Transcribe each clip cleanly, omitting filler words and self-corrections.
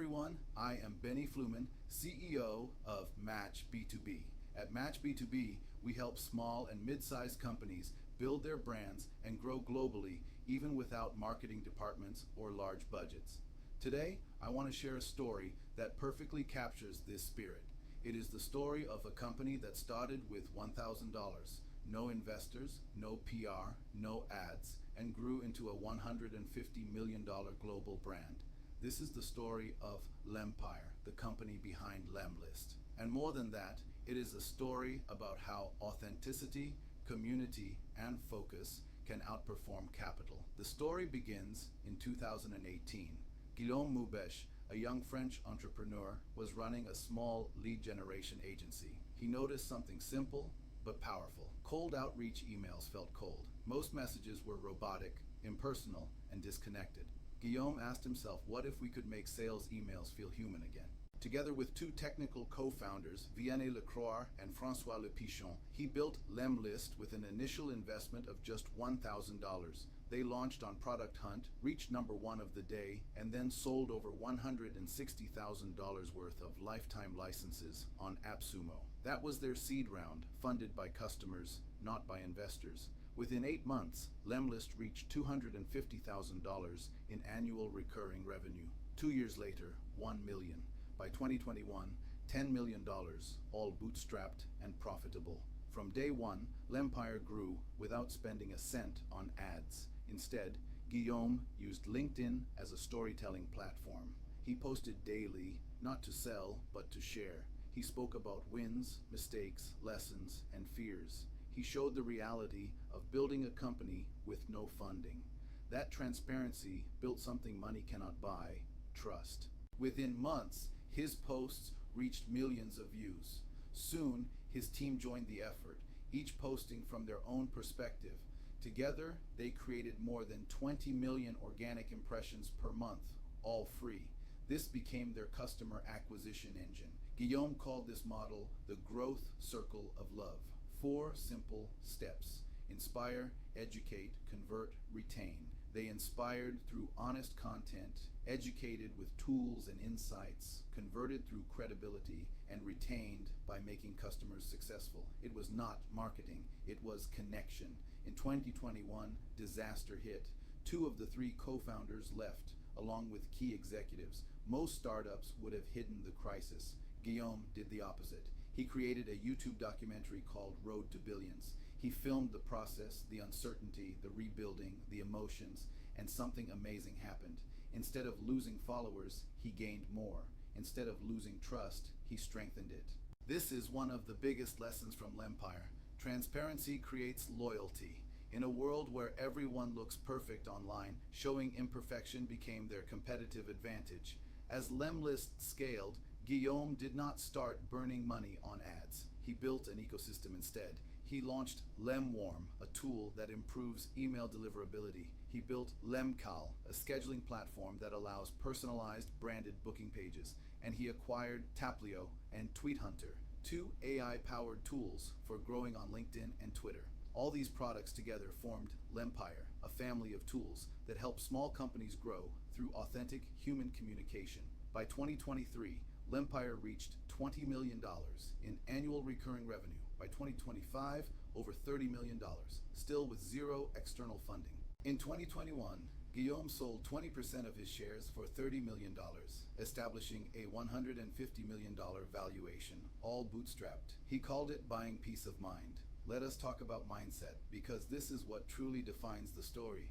everyone, I am Benny Fluman, CEO of Match B2B. At Match B2B, we help small and mid-sized companies build their brands and grow globally even without marketing departments or large budgets. Today, I want to share a story that perfectly captures this spirit. It is the story of a company that started with $1,000, no investors, no PR, no ads, and grew into a $150 million global brand. This is the story of Lempire, the company behind Lemlist. And more than that, it is a story about how authenticity, community, and focus can outperform capital. The story begins in 2018. Guillaume Moubèche, a young French entrepreneur, was running a small lead generation agency. He noticed something simple but powerful. Cold outreach emails felt cold. Most messages were robotic, impersonal, and disconnected. Guillaume asked himself, what if we could make sales emails feel human again? Together with two technical co-founders, Vianney Lecroix and François Lepichon, he built Lemlist with an initial investment of just $1,000. They launched on Product Hunt, reached #1 of the day, and then sold over $160,000 worth of lifetime licenses on AppSumo. That was their seed round, funded by customers, not by investors. Within 8 months, Lemlist reached $250,000 in annual recurring revenue. 2 years later, $1 million. By 2021, $10 million, all bootstrapped and profitable. From day one, Lempire grew without spending a cent on ads. Instead, Guillaume used LinkedIn as a storytelling platform. He posted daily, not to sell, but to share. He spoke about wins, mistakes, lessons, and fears. He showed the reality of building a company with no funding. That transparency built something money cannot buy: trust. Within months, his posts reached millions of views. Soon, his team joined the effort, each posting from their own perspective. Together, they created more than 20 million organic impressions per month, all free. This became their customer acquisition engine. Guillaume called this model the growth circle of love. 4 simple steps: inspire, educate, convert, retain. They inspired through honest content, educated with tools and insights, converted through credibility, and retained by making customers successful. It was not marketing, it was connection. In 2021, disaster hit. 2 of the 3 co-founders left, along with key executives. Most startups would have hidden the crisis. Guillaume did the opposite. He created a YouTube documentary called Road to Billions. He filmed the process, the uncertainty, the rebuilding, the emotions, and something amazing happened. Instead of losing followers, he gained more. Instead of losing trust, he strengthened it. This is one of the biggest lessons from Lempire. Transparency creates loyalty. In a world where everyone looks perfect online, showing imperfection became their competitive advantage. As Lemlist scaled, Guillaume did not start burning money on ads. He built an ecosystem instead. He launched Lemwarm, a tool that improves email deliverability. He built Lemcal, a scheduling platform that allows personalized branded booking pages. And he acquired Taplio and TweetHunter, 2 AI-powered tools for growing on LinkedIn and Twitter. All these products together formed Lempire, a family of tools that help small companies grow through authentic human communication. By 2023, Lempire reached $20 million in annual recurring revenue. By 2025, over $30 million, still with 0 external funding. In 2021, Guillaume sold 20% of his shares for $30 million, establishing a $150 million valuation, all bootstrapped. He called it buying peace of mind. Let us talk about mindset, because this is what truly defines the story.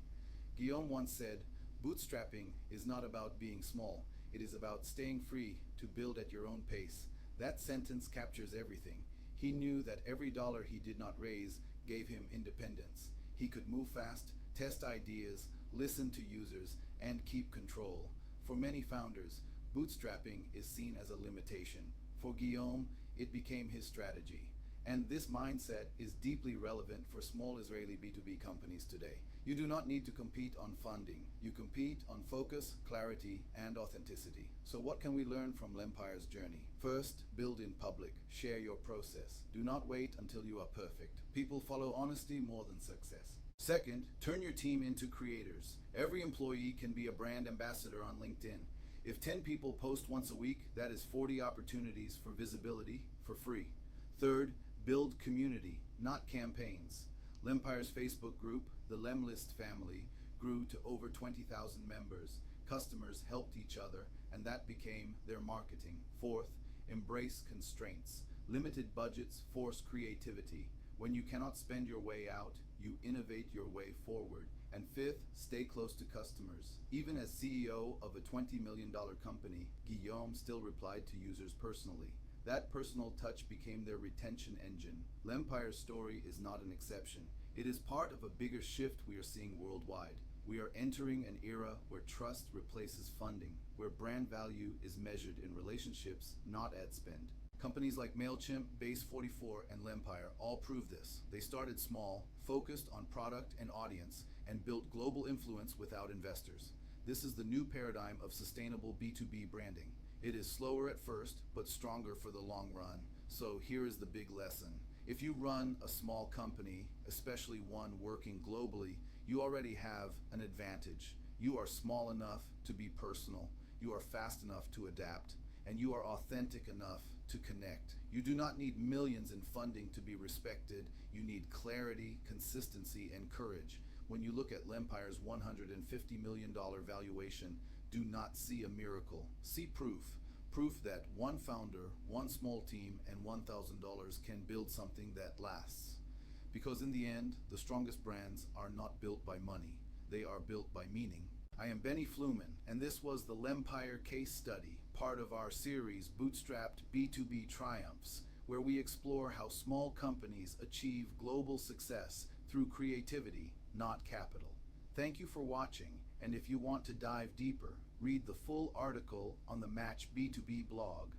Guillaume once said, bootstrapping is not about being small. It is about staying free to build at your own pace. That sentence captures everything. He knew that every dollar he did not raise gave him independence. He could move fast, test ideas, listen to users, and keep control. For many founders, bootstrapping is seen as a limitation. For Guillaume, it became his strategy. And this mindset is deeply relevant for small Israeli B2B companies today. You do not need to compete on funding. You compete on focus, clarity, and authenticity. So what can we learn from Lempire's journey? First, build in public. Share your process. Do not wait until you are perfect. People follow honesty more than success. Second, turn your team into creators. Every employee can be a brand ambassador on LinkedIn. If 10 people post once a week, that is 40 opportunities for visibility for free. Third, build community, not campaigns. Lempire's Facebook group, the Lemlist family, grew to over 20,000 members. Customers helped each other, and that became their marketing. Fourth, embrace constraints. Limited budgets force creativity. When you cannot spend your way out, you innovate your way forward. And fifth, stay close to customers. Even as CEO of a $20 million company, Guillaume still replied to users personally. That personal touch became their retention engine. Lempire's story is not an exception. It is part of a bigger shift we are seeing worldwide. We are entering an era where trust replaces funding, where brand value is measured in relationships, not ad spend. Companies like MailChimp, Base44, and Lempire all prove this. They started small, focused on product and audience, and built global influence without investors. This is the new paradigm of sustainable B2B branding. It is slower at first, but stronger for the long run. So here is the big lesson. If you run a small company, especially one working globally, you already have an advantage. You are small enough to be personal. You are fast enough to adapt, and you are authentic enough to connect. You do not need millions in funding to be respected. You need clarity, consistency, and courage. When you look at Lempire's $150 million valuation, do not see a miracle. See proof. Proof that one founder, one small team, and $1,000 can build something that lasts. Because in the end, the strongest brands are not built by money. They are built by meaning. I am Benny Fluman, and this was the Lempire case study, part of our series Bootstrapped B2B Triumphs, where we explore how small companies achieve global success through creativity, not capital. Thank you for watching, and if you want to dive deeper, read the full article on the Match B2B blog.